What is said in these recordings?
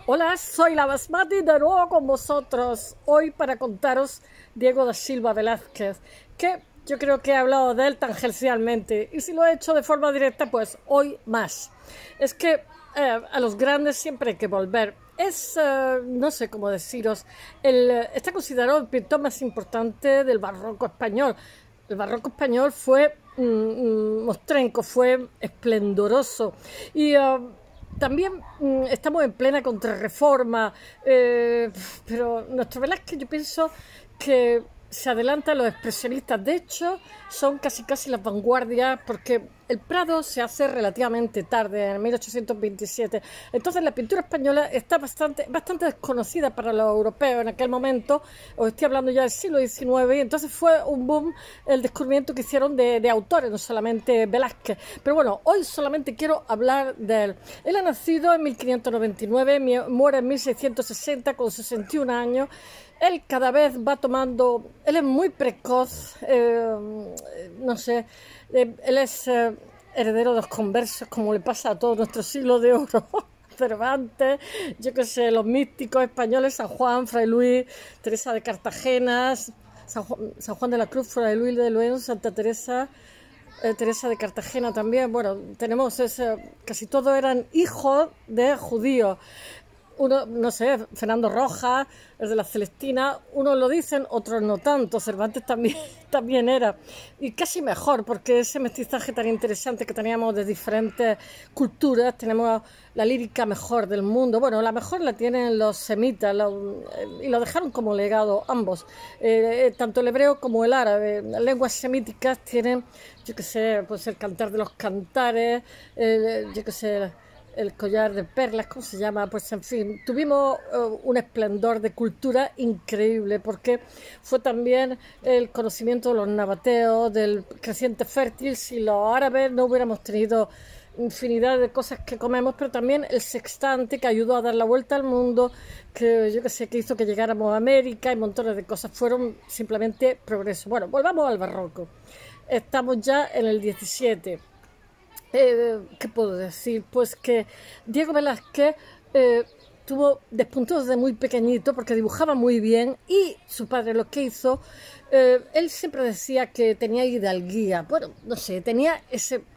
Hola, soy la Basmati de nuevo con vosotros, hoy para contaros Diego da Silva Velázquez, que yo creo que he hablado de él tangencialmente, y si lo he hecho de forma directa, pues hoy más. Es que a los grandes siempre hay que volver. Es, no sé cómo deciros, está considerado el pintor más importante del barroco español. El barroco español fue mostrenco, fue esplendoroso, y también estamos en plena contrarreforma, pero nuestro Velázquez yo pienso que se adelanta a los expresionistas. De hecho, son casi las vanguardias, porque el Prado se hace relativamente tarde, en 1827. Entonces la pintura española está bastante desconocida para los europeos en aquel momento. Os estoy hablando ya del siglo XIX, y entonces fue un boom el descubrimiento que hicieron de autores, no solamente Velázquez. Pero bueno, hoy solamente quiero hablar de él. Él ha nacido en 1599, muere en 1660 con 61 años. Él cada vez va tomando, él es muy precoz, no sé, él es heredero de los conversos, como le pasa a todo nuestro siglo de oro. Cervantes, yo qué sé, los místicos españoles, San Juan, Fray Luis, Teresa de Cartagena, San Juan de la Cruz, Fray Luis de León, Santa Teresa, Teresa de Cartagena también. Bueno, tenemos casi todos eran hijos de judíos. Uno, no sé, Fernando Rojas, el de la Celestina, unos lo dicen, otros no tanto. Cervantes también era, y casi mejor, porque ese mestizaje tan interesante que teníamos de diferentes culturas, tenemos la lírica mejor del mundo. Bueno, la mejor la tienen los semitas, y lo dejaron como legado ambos, tanto el hebreo como el árabe. Las lenguas semíticas tienen, yo qué sé, pues el cantar de los cantares, yo qué sé, el collar de perlas, ¿cómo se llama? Pues en fin, tuvimos un esplendor de cultura increíble, porque fue también el conocimiento de los nabateos, del creciente fértil. Si los árabes no hubiéramos tenido infinidad de cosas que comemos, pero también el sextante, que ayudó a dar la vuelta al mundo, que yo que sé, que hizo que llegáramos a América, y montones de cosas fueron simplemente progreso. Bueno, volvamos al barroco. Estamos ya en el 17. ¿Qué puedo decir? Pues que Diego Velázquez despuntó desde muy pequeñito, porque dibujaba muy bien, y su padre lo que hizo, él siempre decía que tenía hidalguía. Bueno, no sé, tenía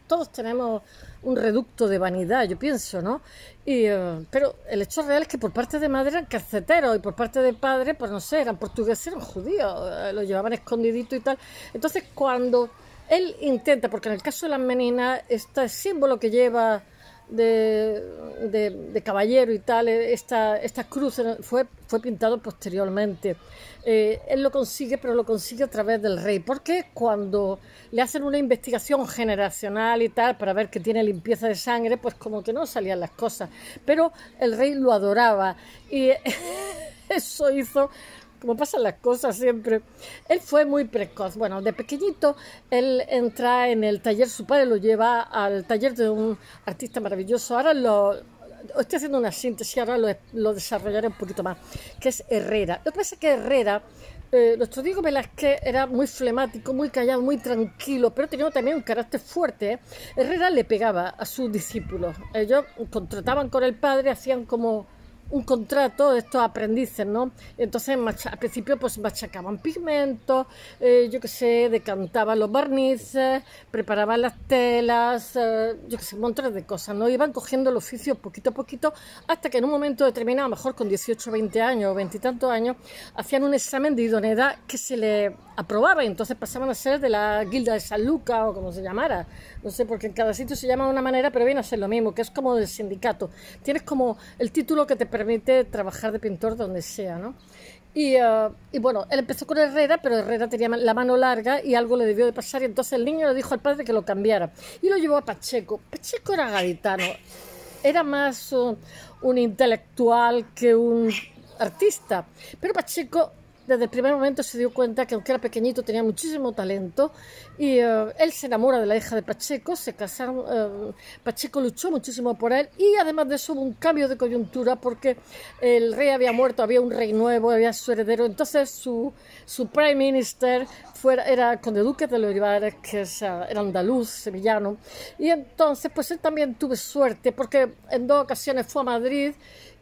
todos tenemos un reducto de vanidad, yo pienso, ¿no? Pero el hecho real es que por parte de madre eran calceteros, y por parte de padre, pues no sé, eran portugueses, eran judíos, lo llevaban escondidito y tal. Entonces, cuando él intenta, porque en el caso de las meninas, este símbolo que lleva de caballero y tal, esta cruz fue pintado posteriormente. Él lo consigue, pero lo consigue a través del rey, porque cuando le hacen una investigación generacional y tal, para ver que tiene limpieza de sangre, pues como que no salían las cosas. Pero el rey lo adoraba, y eso hizo, como pasan las cosas siempre. Él fue muy precoz. Bueno, de pequeñito él entra en el taller, su padre lo lleva al taller de un artista maravilloso. Ahora estoy haciendo una síntesis, ahora lo desarrollaré un poquito más, que es Herrera. Lo que pasa es que Herrera, nuestro Diego Velázquez, era muy flemático, muy callado, muy tranquilo, pero tenía también un carácter fuerte. Herrera le pegaba a sus discípulos. Ellos contrataban con el padre, hacían como un contrato de estos aprendices, ¿no? Entonces al principio pues machacaban pigmentos, yo qué sé, decantaban los barnices, preparaban las telas, yo qué sé, montones de cosas, ¿no? Iban cogiendo el oficio poquito a poquito, hasta que en un momento determinado, a lo mejor con 18, 20 años o 20 y tantos años, hacían un examen de idoneidad que se le aprobaba, y entonces pasaban a ser de la Guilda de San Lucas, o como se llamara, no sé, porque en cada sitio se llama de una manera, pero viene a ser lo mismo, que es como del sindicato. Tienes como el título que te permite trabajar de pintor donde sea, ¿no? Y bueno, él empezó con Herrera, pero Herrera tenía la mano larga y algo le debió de pasar, y entonces el niño le dijo al padre que lo cambiara, y lo llevó a Pacheco. Pacheco era gaditano, era más un intelectual que un artista, pero Pacheco desde el primer momento se dio cuenta que aunque era pequeñito tenía muchísimo talento y él se enamora de la hija de Pacheco, se casaron, Pacheco luchó muchísimo por él y además de eso hubo un cambio de coyuntura porque el rey había muerto, había un rey nuevo, había su heredero, entonces su prime minister era el conde duque de Olivares, que era andaluz, sevillano, y entonces pues él también tuvo suerte porque en 2 ocasiones fue a Madrid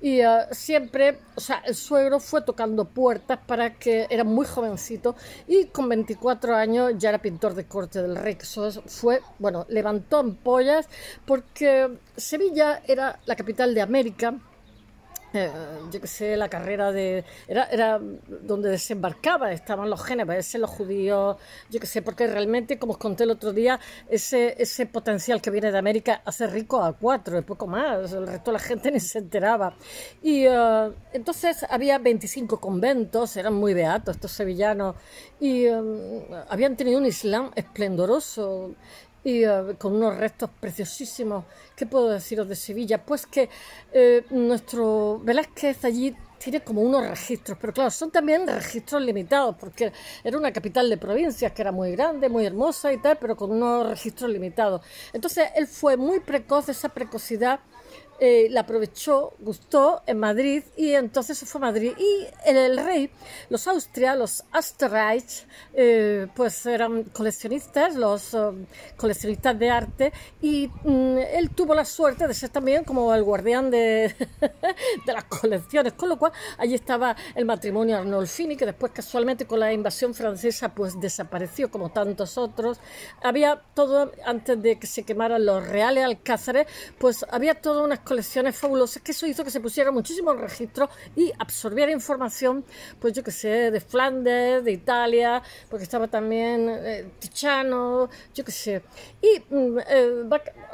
y siempre, o sea, el suegro fue tocando puertas para que era muy jovencito y con 24 años ya era pintor de corte del rey, que eso fue, bueno, levantó ampollas porque Sevilla era la capital de América. Yo que sé, la carrera era donde desembarcaba, estaban los géneros, los judíos, yo que sé, porque realmente, como os conté el otro día, ese potencial que viene de América hace rico a 4, y poco más, el resto de la gente ni se enteraba. Y entonces había 25 conventos, eran muy beatos estos sevillanos, y habían tenido un islam esplendoroso, y con unos restos preciosísimos. ¿Qué puedo deciros de Sevilla? Pues que nuestro Velázquez allí tiene como unos registros, pero claro, son también registros limitados, porque era una capital de provincias que era muy grande, muy hermosa y tal, pero con unos registros limitados. Entonces él fue muy precoz, esa precocidad la aprovechó, gustó en Madrid y entonces se fue a Madrid. Y el rey, los Austria, los Österreich, pues eran coleccionistas, los coleccionistas de arte y él tuvo la suerte de ser también como el guardián de las colecciones, con lo cual allí estaba el matrimonio Arnolfini, que después casualmente con la invasión francesa pues desapareció como tantos otros. Había todo, antes de que se quemaran los reales alcázares, pues había todas unas colecciones fabulosas, que eso hizo que se pusiera muchísimos registros y absorbiera información, pues yo que sé, de Flandes, de Italia, porque estaba también Tiziano, yo que sé. Y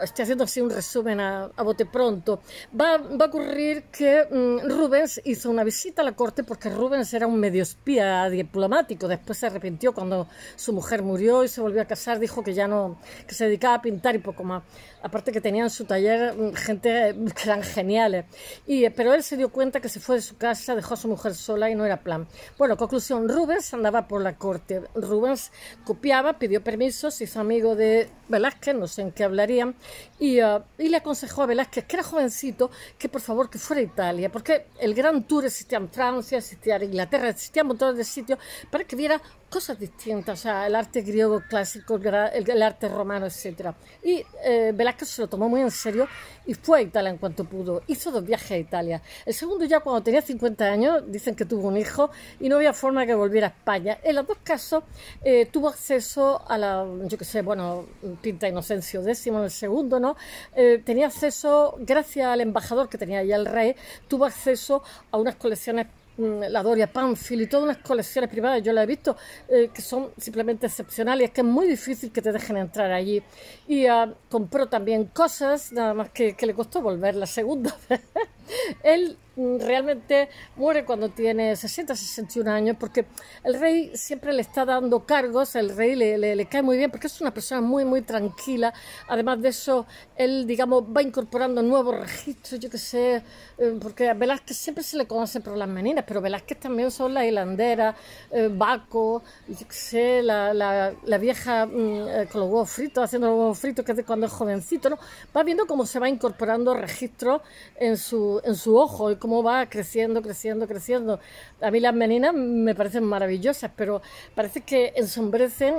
estoy haciendo así un resumen a bote pronto. Va a ocurrir que Rubens hizo una visita a la corte porque Rubens era un medio espía diplomático. Después se arrepintió cuando su mujer murió y se volvió a casar, dijo que ya no, que se dedicaba a pintar y poco más. Aparte que tenía en su taller gente que eran geniales. Pero él se dio cuenta que se fue de su casa, dejó a su mujer sola y no era plan. Bueno, conclusión, Rubens andaba por la corte. Rubens copiaba, pidió permiso, se hizo amigo de Velázquez, no sé en qué hablarían, y le aconsejó a Velázquez, que era jovencito, que por favor que fuera a Italia, porque el Gran Tour existía en Francia, existía en Inglaterra, existían montones de sitios, para que viera cosas distintas, o sea, el arte griego clásico, el arte romano, etc. Y Velázquez se lo tomó muy en serio y fue a Italia en cuanto pudo. Hizo 2 viajes a Italia. El segundo ya cuando tenía 50 años, dicen que tuvo un hijo y no había forma de que volviera a España. En los 2 casos tuvo acceso a la, yo qué sé, bueno, pinta Inocencio X en el segundo, ¿no? Tenía acceso, gracias al embajador que tenía allá el rey, tuvo acceso a unas colecciones, la Doria Pamphili y todas unas colecciones privadas, yo las he visto, que son simplemente excepcionales, es que es muy difícil que te dejen entrar allí. Y compró también cosas, nada más que le costó volver la segunda vez. Él realmente muere cuando tiene 60-61 años porque el rey siempre le está dando cargos, el rey le cae muy bien porque es una persona muy muy tranquila. Además de eso, él digamos va incorporando nuevos registros, yo que sé, porque a Velázquez siempre se le conoce por las meninas, pero Velázquez también son las hilanderas, Baco, yo que sé, la vieja con los huevos fritos, haciendo los huevos fritos, que es de cuando es jovencito, ¿no? Va viendo cómo se va incorporando registros en su ojo y cómo va creciendo. A mí las meninas me parecen maravillosas, pero parece que ensombrecen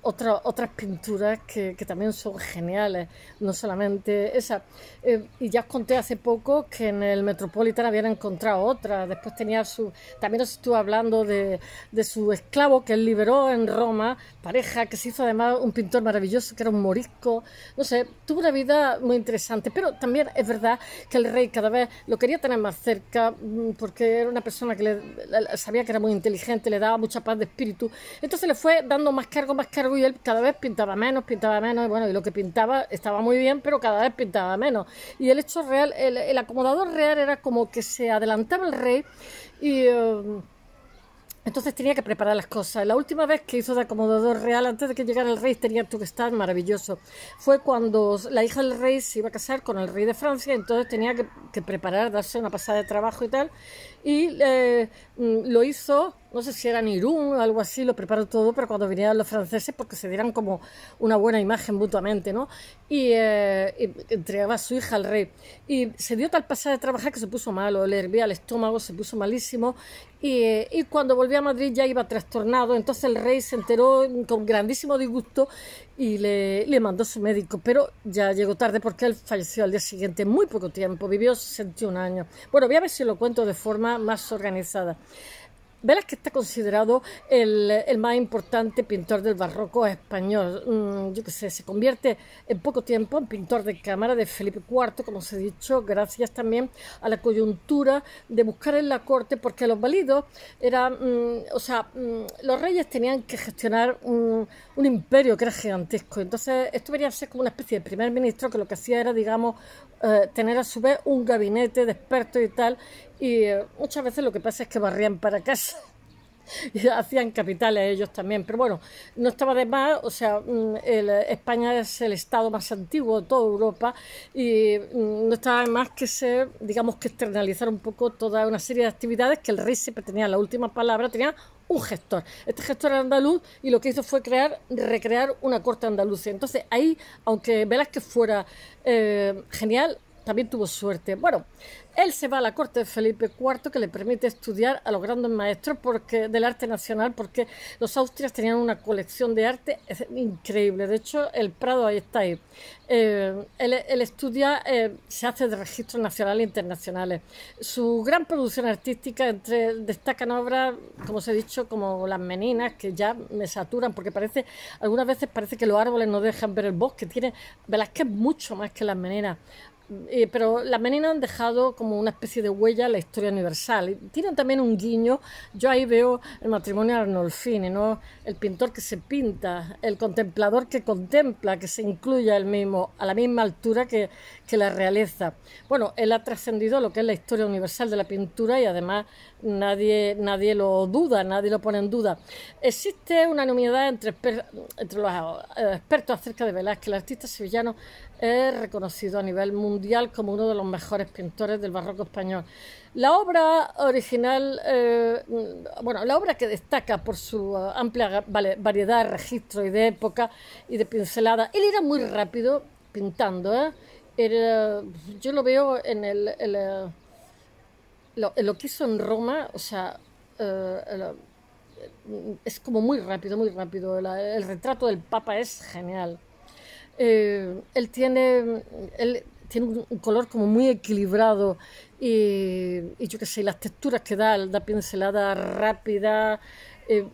otras pinturas que también son geniales, no solamente esa. Y ya os conté hace poco que en el Metropolitan habían encontrado otra. Después tenía también os estuve hablando de su esclavo que él liberó en Roma, pareja, que se hizo además un pintor maravilloso, que era un morisco. No sé, tuvo una vida muy interesante, pero también es verdad que el rey cada vez lo quería tener más cerca, porque era una persona que sabía que era muy inteligente, le daba mucha paz de espíritu. Entonces le fue dando más cargo, y él cada vez pintaba menos, y bueno, y lo que pintaba estaba muy bien, pero cada vez pintaba menos. Y el hecho real, el acomodador real era como que se adelantaba el rey y entonces tenía que preparar las cosas. La última vez que hizo de acomodador real, antes de que llegara el rey, tenía que estar maravilloso. Fue cuando la hija del rey se iba a casar con el rey de Francia, entonces tenía que preparar, darse una pasada de trabajo y tal. Y lo hizo no sé si era en Irún o algo así, lo preparó todo, pero cuando vinieran los franceses, porque se dieran como una buena imagen mutuamente, ¿no? Y entregaba a su hija al rey. Y se dio tal pasada de trabajar que se puso malo, le hervía el estómago, se puso malísimo. Y cuando volvió a Madrid ya iba trastornado, entonces el rey se enteró con grandísimo disgusto y le mandó su médico, pero ya llegó tarde porque él falleció al día siguiente, muy poco tiempo, vivió 61 años. Bueno, voy a ver si lo cuento de forma más organizada. Velázquez está considerado el más importante pintor del barroco español. Yo qué sé, se convierte en poco tiempo en pintor de cámara de Felipe IV, como os he dicho, gracias también a la coyuntura de buscar en la corte, porque los válidos eran, los reyes tenían que gestionar un imperio que era gigantesco. Entonces, esto venía a ser como una especie de primer ministro que lo que hacía era, digamos, tener a su vez un gabinete de expertos y tal, y muchas veces lo que pasa es que barrían para casa y hacían capitales ellos también, pero bueno, no estaba de más. O sea, España es el estado más antiguo de toda Europa y no estaba de más que se, digamos, que externalizar un poco toda una serie de actividades que el rey siempre tenía la última palabra, tenía un gestor. Este gestor era andaluz y lo que hizo fue recrear una corte andaluza. Entonces ahí, aunque Velázquez fuera genial, también tuvo suerte. Bueno, él se va a la corte de Felipe IV, que le permite estudiar a los grandes maestros del arte nacional, porque los austrias tenían una colección de arte increíble. De hecho, el Prado ahí está ahí. Él estudia, se hace de registros nacionales e internacionales. Su gran producción artística destacan obras, como os he dicho, como Las Meninas, que ya me saturan, porque algunas veces parece que los árboles no dejan ver el bosque. Tiene Velázquez mucho más que Las Meninas. Pero las Meninas han dejado como una especie de huella en la historia universal. Y tienen también un guiño. Yo ahí veo el matrimonio de Arnolfini, ¿no? El pintor que se pinta, el contemplador que contempla, que se incluye a él mismo a la misma altura que la realeza. Bueno, él ha trascendido lo que es la historia universal de la pintura y además nadie lo duda, nadie lo pone en duda. Existe unanimidad entre los expertos acerca de Velázquez. El artista sevillano es reconocido a nivel mundial como uno de los mejores pintores del barroco español. La obra original, la obra que destaca por su amplia variedad de registros y de época y de pinceladas. Él era muy rápido pintando, yo lo veo en lo que hizo en Roma, o sea, es como muy rápido, muy rápido. El retrato del Papa es genial. Él tiene un color como muy equilibrado y yo qué sé, las texturas que da pincelada rápida,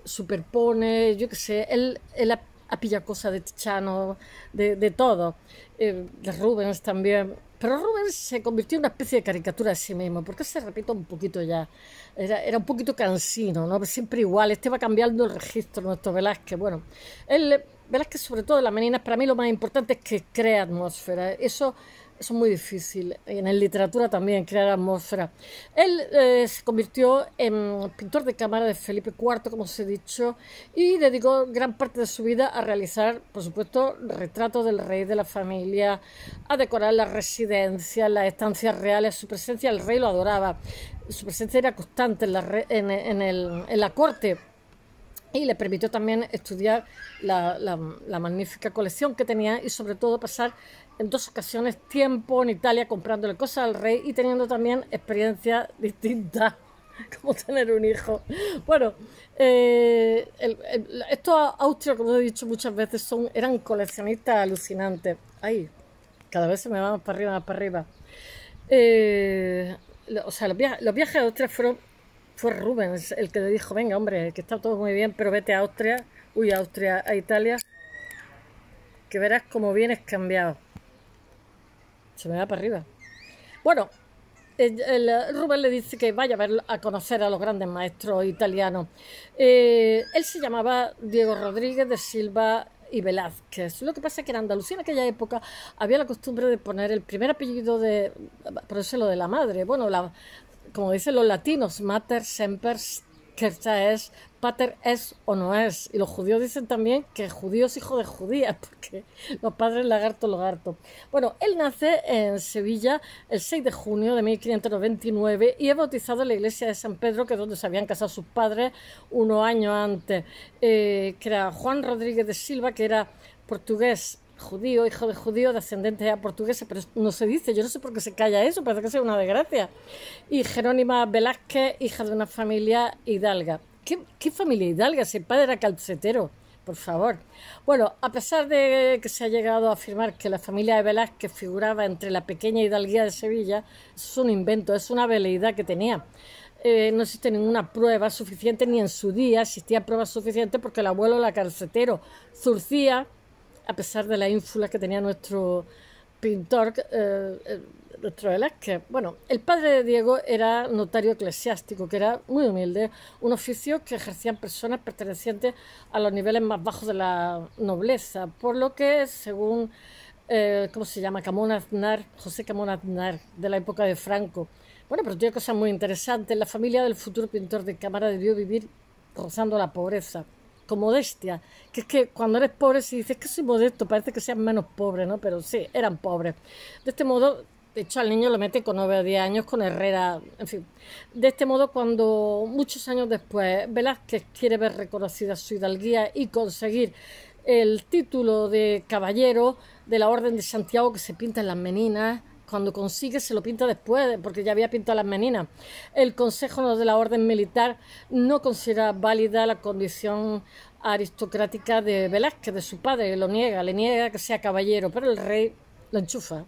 superpone, yo qué sé, él ha pillado cosas de Tiziano, de todo, de Rubens también. Pero Rubens se convirtió en una especie de caricatura de sí mismo, porque se repite un poquito ya. Era un poquito cansino, ¿no? Siempre igual. Va cambiando el registro, nuestro Velázquez. Bueno, Velázquez, sobre todo las Meninas, para mí lo más importante es que crea atmósfera. Eso es muy difícil. Y en literatura también, crear atmósfera. Él se convirtió en pintor de cámara de Felipe IV, como os he dicho, y dedicó gran parte de su vida a realizar, por supuesto, retratos del rey, de la familia, a decorar las residencias, las estancias reales. Su presencia, el rey lo adoraba. Su presencia era constante en la corte. Y le permitió también estudiar la magnífica colección que tenía y sobre todo pasar en 2 ocasiones tiempo en Italia comprándole cosas al rey y teniendo también experiencias distintas, como tener un hijo. Bueno, estos austrias, como he dicho muchas veces, eran coleccionistas alucinantes. Ay, cada vez se me va más para arriba, más para arriba. Los viajes a Austria fue Rubens el que le dijo: venga, hombre, que está todo muy bien, pero vete a a Italia, que verás cómo vienes cambiado. Se me va para arriba. Bueno, Rubens le dice que vaya a conocer a los grandes maestros italianos. Él se llamaba Diego Rodríguez de Silva y Velázquez. Lo que pasa es que en Andalucía en aquella época había la costumbre de poner el primer apellido ponérselo de la madre. Bueno, como dicen los latinos, mater semper que esta es, pater es o no es. Y los judíos dicen también que judío es hijo de judías, porque los padres lagarto. Bueno, él nace en Sevilla el 6 de junio de 1599 y es bautizado en la iglesia de San Pedro, que es donde se habían casado sus padres unos años antes, que era Juan Rodríguez de Silva, que era portugués, judío, hijo de judío, de ascendencia portuguesa, pero no se dice, yo no sé por qué se calla eso, parece que sea una desgracia. Y Jerónima Velázquez, hija de una familia hidalga. ¿Qué familia hidalga? Si el padre era calcetero, por favor. Bueno, a pesar de que se ha llegado a afirmar que la familia de Velázquez figuraba entre la pequeña hidalguía de Sevilla, es un invento, es una veleidad que tenía. No existe ninguna prueba suficiente, ni en su día existía pruebas suficientes, porque el abuelo era calcetero. Zurcía, a pesar de la ínfula que tenía nuestro pintor, nuestro Velázquez. Bueno, el padre de Diego era notario eclesiástico, que era muy humilde, un oficio que ejercían personas pertenecientes a los niveles más bajos de la nobleza, por lo que, según, ¿cómo se llama? José Camón Aznar, de la época de Franco. Bueno, pero tiene cosas muy interesantes. La familia del futuro pintor de cámara debió vivir rozando la pobreza, con modestia, que es que cuando eres pobre, si dices que soy modesto, parece que seas menos pobre, ¿no? Pero sí, eran pobres. De este modo, de hecho, al niño lo mete con 9 o 10 años con Herrera, en fin. De este modo, cuando muchos años después Velázquez quiere ver reconocida su hidalguía y conseguir el título de caballero de la Orden de Santiago, que se pinta en las Meninas, cuando consigue se lo pinta después, porque ya había pintado las Meninas. El Consejo de la Orden Militar no considera válida la condición aristocrática de Velázquez, de su padre, le niega que sea caballero, pero el rey lo enchufa.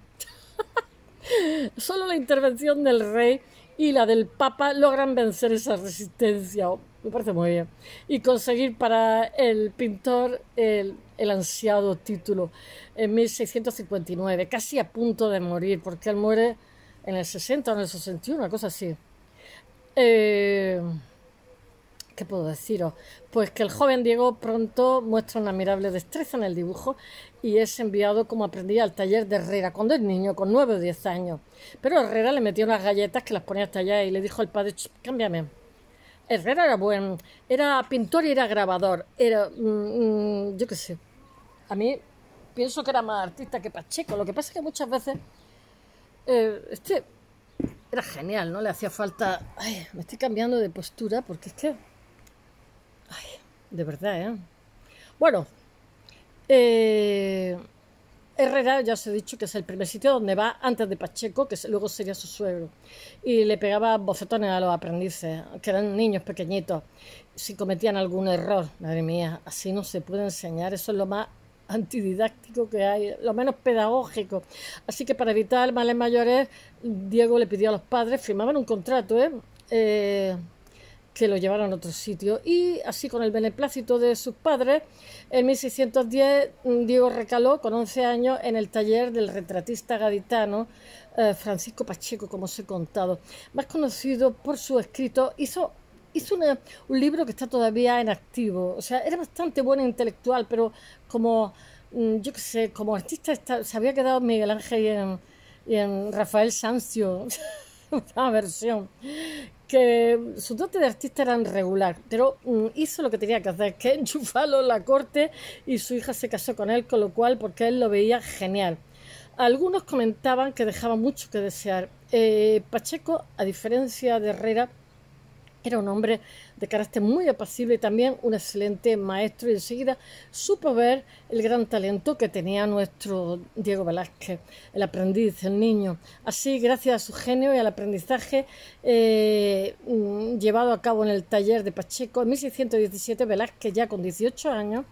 Solo la intervención del rey y la del Papa logran vencer esa resistencia. Me parece muy bien. Y conseguir para el pintor el ansiado título en 1659, casi a punto de morir, porque él muere en el 60 o en el 61, una cosa así. ¿Qué puedo deciros? Pues que el joven Diego pronto muestra una admirable destreza en el dibujo y es enviado como aprendiz al taller de Herrera cuando es niño, con 9 o 10 años. Pero Herrera le metió unas galletas que las ponía hasta allá y le dijo al padre, cámbiame. Herrera era pintor y era grabador, era, yo qué sé, a mí pienso que era más artista que Pacheco. Lo que pasa es que muchas veces este era genial, ¿no? Le hacía falta... Ay, me estoy cambiando de postura porque es que... Ay, de verdad, ¿eh? Bueno, Herrera, ya os he dicho que es el primer sitio donde va antes de Pacheco, que luego sería su suegro. Y le pegaba bofetones a los aprendices, que eran niños pequeñitos, si cometían algún error. Madre mía, así no se puede enseñar, eso es lo más antididáctico que hay, lo menos pedagógico. Así que para evitar males mayores, Diego le pidió a los padres, firmaban un contrato, que lo llevaran a otro sitio. Y así, con el beneplácito de sus padres, en 1610 Diego recaló con 11 años en el taller del retratista gaditano Francisco Pacheco, como os he contado. Más conocido por su escrito, hizo un libro que está todavía en activo. O sea, era bastante bueno intelectual, pero como, yo qué sé, como artista se había quedado en Miguel Ángel y en Rafael Sanzio, una versión, que su dote de artista era regular, pero hizo lo que tenía que hacer, que enchufarlo en la corte, y su hija se casó con él, con lo cual, porque él lo veía genial. Algunos comentaban que dejaba mucho que desear. Pacheco, a diferencia de Herrera, era un hombre de carácter muy apacible y también un excelente maestro, y enseguida supo ver el gran talento que tenía nuestro Diego Velázquez, el aprendiz, el niño. Así, gracias a su genio y al aprendizaje llevado a cabo en el taller de Pacheco, en 1617 Velázquez, ya con 18 años,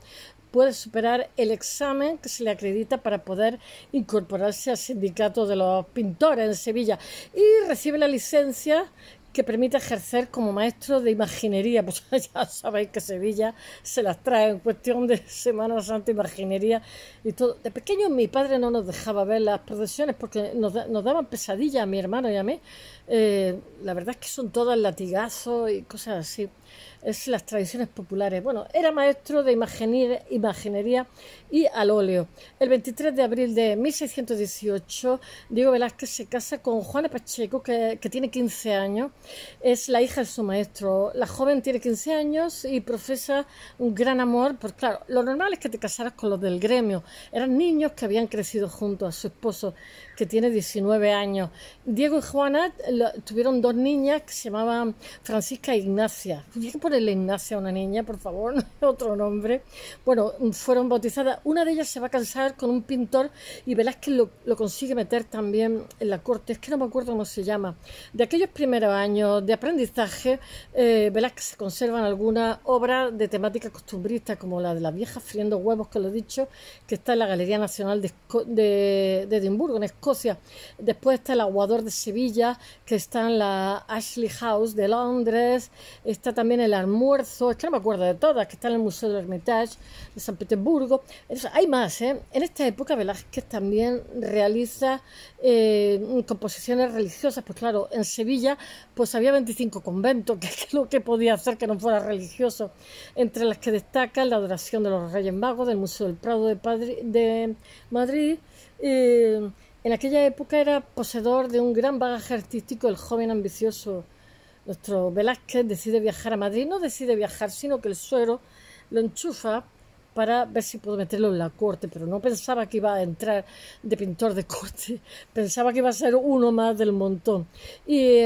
puede superar el examen que se le acredita para poder incorporarse al sindicato de los pintores en Sevilla, y recibe la licencia que permite ejercer como maestro de imaginería. Pues ya sabéis que Sevilla se las trae en cuestión de Semana Santa, imaginería y todo. De pequeños mi padre no nos dejaba ver las procesiones porque nos daban pesadillas a mi hermano y a mí. La verdad es que son todas latigazos y cosas así. es las tradiciones populares. Bueno, era maestro de imaginería y al óleo. El 23 de abril de 1618, Diego Velázquez se casa con Juana Pacheco, que tiene 15 años. Es la hija de su maestro. La joven tiene 15 años y profesa un gran amor. Pues claro, lo normal es que te casaras con los del gremio. Eran niños que habían crecido junto a su esposo, que tiene 19 años. Diego y Juana tuvieron dos niñas que se llamaban Francisca e Ignacia. ¿Podría ponerle Ignacia a una niña, por favor? No es otro nombre. Bueno, fueron bautizadas. Una de ellas se va a casar con un pintor y Velázquez lo consigue meter también en la corte. Es que no me acuerdo cómo se llama. De aquellos primeros años de aprendizaje, Velázquez se conservan algunas obras de temática costumbrista, como la de las viejas friendo huevos, que lo he dicho, que está en la Galería Nacional de Edimburgo, en Escocia. Después está el Aguador de Sevilla, que está en la Ashley House de Londres. Está también el Almuerzo, es que no me acuerdo de todas, que está en el Museo del Hermitage de San Petersburgo. Entonces, hay más, ¿eh? En esta época Velázquez también realiza composiciones religiosas. Pues claro, en Sevilla pues había 25 conventos, que es lo que podía hacer que no fuera religioso, entre las que destacan la adoración de los Reyes Magos del Museo del Prado de Madrid. En aquella época era poseedor de un gran bagaje artístico. El joven ambicioso, nuestro Velázquez, decide viajar a Madrid. No decide viajar, sino que el suegro lo enchufa para ver si puedo meterlo en la corte, pero no pensaba que iba a entrar de pintor de corte, pensaba que iba a ser uno más del montón. Y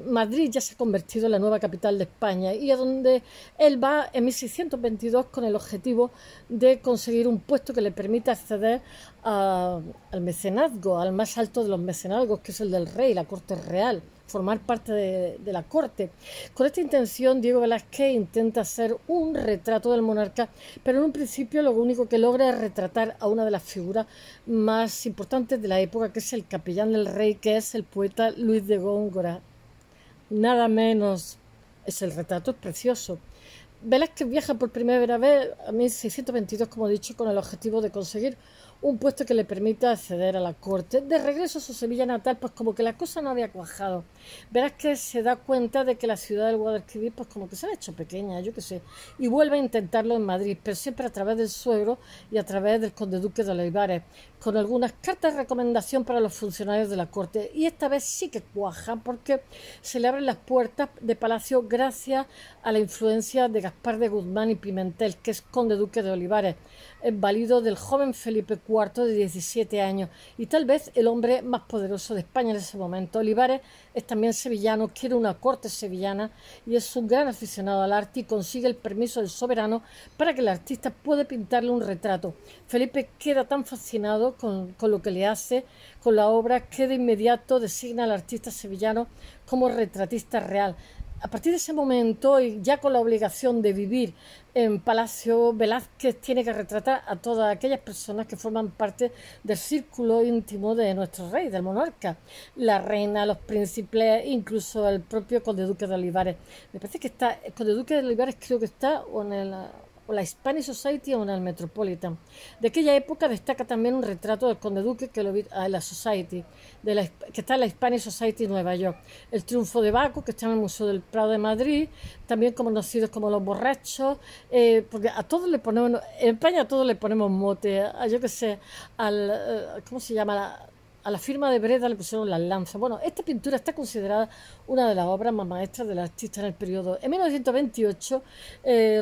Madrid ya se ha convertido en la nueva capital de España, y a donde él va en 1622 con el objetivo de conseguir un puesto que le permita acceder al mecenazgo, al más alto de los mecenazgos, que es el del rey, la corte real, formar parte de la corte. Con esta intención, Diego Velázquez intenta hacer un retrato del monarca, pero en un principio lo único que logra es retratar a una de las figuras más importantes de la época, que es el capellán del rey, que es el poeta Luis de Góngora. Nada menos. El retrato es precioso. Velázquez viaja por primera vez a 1622, como he dicho, con el objetivo de conseguir un puesto que le permita acceder a la corte. De regreso a su Sevilla natal, pues como que la cosa no había cuajado. Velázquez se da cuenta de que la ciudad del Guadalquivir, pues como que se ha hecho pequeña, yo qué sé, y vuelve a intentarlo en Madrid, pero siempre a través del suegro y a través del conde duque de Olivares, con algunas cartas de recomendación para los funcionarios de la corte. Y esta vez sí que cuaja, porque se le abren las puertas de palacio gracias a la influencia de Gaspar de Guzmán y Pimentel, que es conde duque de Olivares, válido del joven Felipe IV de 17 años y tal vez el hombre más poderoso de España en ese momento. Olivares es también sevillano, quiere una corte sevillana y es un gran aficionado al arte, y consigue el permiso del soberano para que el artista pueda pintarle un retrato. Felipe queda tan fascinado con lo que le hace, con la obra, que de inmediato designa al artista sevillano como retratista real. A partir de ese momento, y ya con la obligación de vivir en Palacio, Velázquez tiene que retratar a todas aquellas personas que forman parte del círculo íntimo de nuestro rey, del monarca, la reina, los príncipes, incluso el propio conde duque de Olivares. Me parece que está, el conde duque de Olivares creo que está o la Spanish Society o en el Metropolitan. De aquella época destaca también un retrato del conde duque que lo vi en la Society, que está en la Spanish Society en Nueva York. El triunfo de Baco, que está en el Museo del Prado de Madrid, también conocidos como los borrachos, porque a todos le ponemos, en España a todos le ponemos mote, yo qué sé, ¿cómo se llama? A la firma de Breda le pusieron las lanzas. Bueno, esta pintura está considerada una de las obras más maestras del artista en el periodo. En 1928,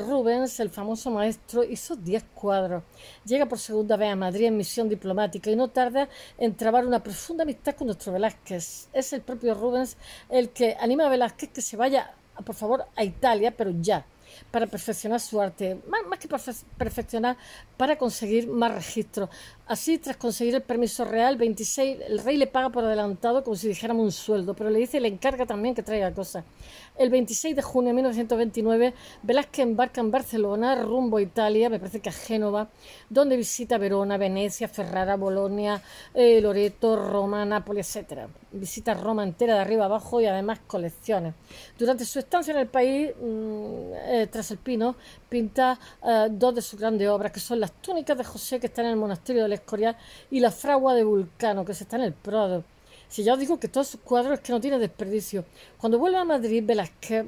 Rubens, el famoso maestro, hizo 10 cuadros. Llega por segunda vez a Madrid en misión diplomática y no tarda en trabar una profunda amistad con nuestro Velázquez. Es el propio Rubens el que anima a Velázquez que se vaya, por favor, a Italia, pero ya, para perfeccionar su arte, más que perfeccionar, para conseguir más registros. Así, tras conseguir el permiso real, 26, el rey le paga por adelantado como si dijéramos un sueldo, pero le dice y le encarga también que traiga cosas. El 26 de junio de 1929, Velázquez embarca en Barcelona, rumbo a Italia, me parece que a Génova, donde visita Verona, Venecia, Ferrara, Bolonia, Loreto, Roma, Nápoles, etc. Visita Roma entera de arriba abajo y además colecciones. Durante su estancia en el país, tras el Pino, pinta dos de sus grandes obras, que son las túnicas de José, que están en el monasterio del Escorial, y la fragua de Vulcano, que se está en el Prado. Si ya os digo que todos sus cuadros es que no tiene desperdicio. Cuando vuelve a Madrid, Velázquez,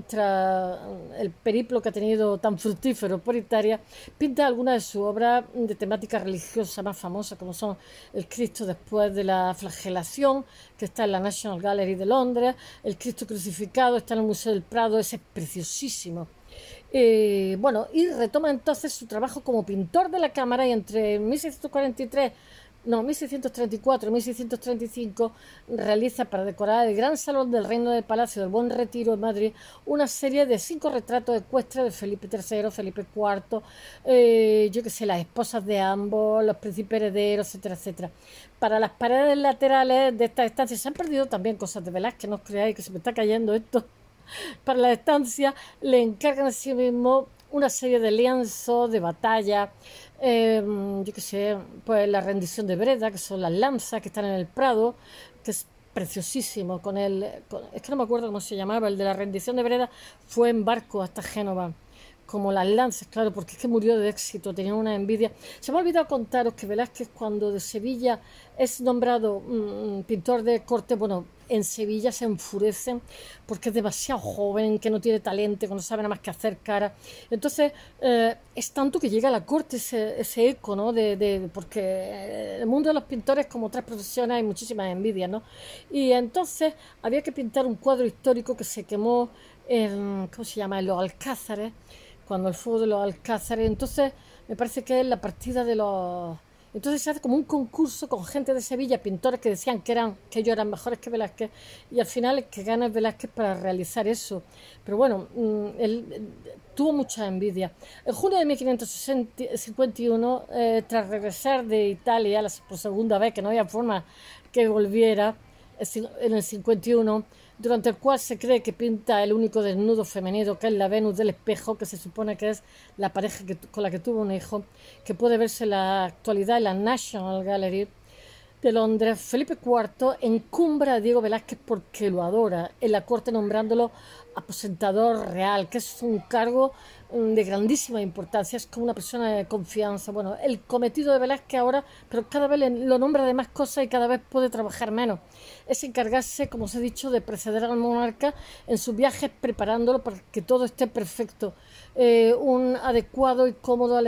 tras el periplo que ha tenido tan fructífero por Italia, pinta algunas de sus obras de temática religiosa más famosas, como son El Cristo después de la flagelación, que está en la National Gallery de Londres, El Cristo crucificado, está en el Museo del Prado, ese es preciosísimo. Bueno, y retoma entonces su trabajo como pintor de la cámara y entre 1634 y 1635 realiza para decorar el Gran Salón del Reino del Palacio del Buen Retiro en Madrid una serie de 5 retratos ecuestres de Felipe III, Felipe IV, yo que sé, las esposas de ambos, los príncipes herederos, etcétera, etcétera. Para las paredes laterales de esta estancia se han perdido también cosas de Velázquez, no os creáis que se me está cayendo esto. Para la estancia le encargan a sí mismo una serie de lienzos de batalla, yo qué sé, pues la rendición de Breda, que son las lanzas que están en el Prado, que es preciosísimo, es que no me acuerdo cómo se llamaba, el de la rendición de Breda fue en barco hasta Génova, como las lanzas, claro, porque es que murió de éxito, tenía una envidia. Se me ha olvidado contaros que Velázquez, cuando de Sevilla es nombrado pintor de corte, bueno, en Sevilla se enfurecen porque es demasiado joven, que no tiene talento, que no sabe nada más que hacer cara. Entonces, es tanto que llega a la corte ese eco, ¿no? Porque en el mundo de los pintores, como otras profesiones, hay muchísimas envidias, ¿no? Y entonces había que pintar un cuadro histórico que se quemó en, ¿cómo se llama?, en los Alcázares, cuando el fuego de los Alcázares. Entonces, me parece que es la partida de los... Entonces se hace como un concurso con gente de Sevilla, pintores que decían que ellos eran mejores que Velázquez, y al final el que gana es Velázquez para realizar eso. Pero bueno, él tuvo mucha envidia. En junio de 1551, tras regresar de Italia por segunda vez, que no había forma que volviera, en el 51, durante el cual se cree que pinta el único desnudo femenino, que es la Venus del Espejo, que se supone que es la pareja con la que tuvo un hijo, que puede verse en la actualidad en la National Gallery de Londres. Felipe IV encumbra a Diego Velázquez porque lo adora, en la corte nombrándolo aposentador real, que es un cargo de grandísima importancia, es como una persona de confianza. Bueno, el cometido de Velázquez ahora, pero cada vez lo nombra de más cosas y cada vez puede trabajar menos, es encargarse, como os he dicho, de preceder al monarca en sus viajes, preparándolo para que todo esté perfecto, un adecuado y cómodo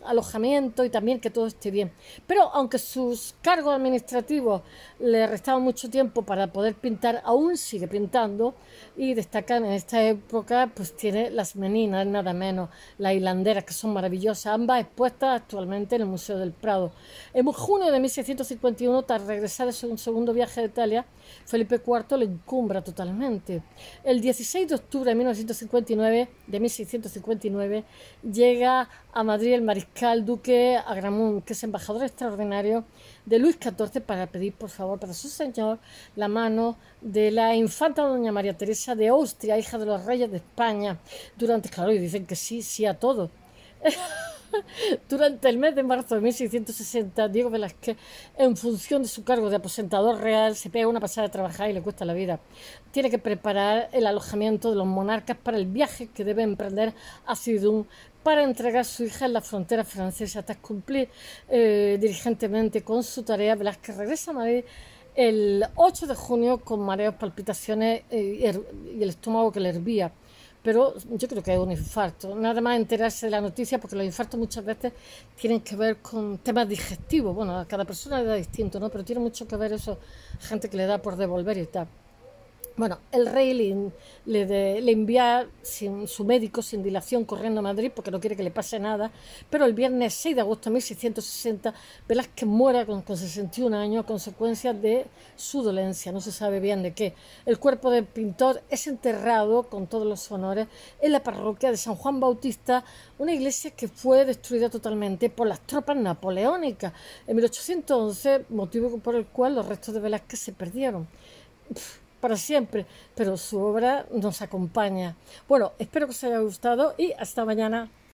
alojamiento y también que todo esté bien. Pero aunque sus cargos administrativos le restaban mucho tiempo para poder pintar, aún sigue pintando, y destacan en esta época, pues tiene las meninas, nada menos, las hilanderas, que son maravillosas, ambas expuestas actualmente en el Museo del Prado. En junio de 1651, tras regresar de su segundo viaje de Italia, Felipe IV le encumbra totalmente. El 16 de octubre de 1659, llega a Madrid el mariscal duque Agramunt, que es embajador extraordinario de Luis XIV, para pedir por favor para su señor la mano de la infanta doña María Teresa de Austria, hija de los reyes de España, claro, y dicen que sí, sí a todo. Durante el mes de marzo de 1660, Diego Velázquez, en función de su cargo de aposentador real, se pega una pasada de trabajar y le cuesta la vida. Tiene que preparar el alojamiento de los monarcas para el viaje que debe emprender a Sidún para entregar a su hija en la frontera francesa. Tras cumplir diligentemente con su tarea, Velázquez regresa a Madrid el 8 de junio con mareos, palpitaciones y el estómago que le hervía. Pero yo creo que es un infarto. Nada más enterarse de la noticia, porque los infartos muchas veces tienen que ver con temas digestivos. Bueno, a cada persona le da distinto, ¿no? Pero tiene mucho que ver eso, gente que le da por devolver y tal. Bueno, el rey le envía su médico sin dilación corriendo a Madrid porque no quiere que le pase nada, pero el viernes 6 de agosto de 1660 Velázquez muere con 61 años a consecuencia de su dolencia, no se sabe bien de qué. El cuerpo del pintor es enterrado con todos los honores en la parroquia de San Juan Bautista, una iglesia que fue destruida totalmente por las tropas napoleónicas en 1811, motivo por el cual los restos de Velázquez se perdieron para siempre, pero su obra nos acompaña. Bueno, espero que os haya gustado y hasta mañana.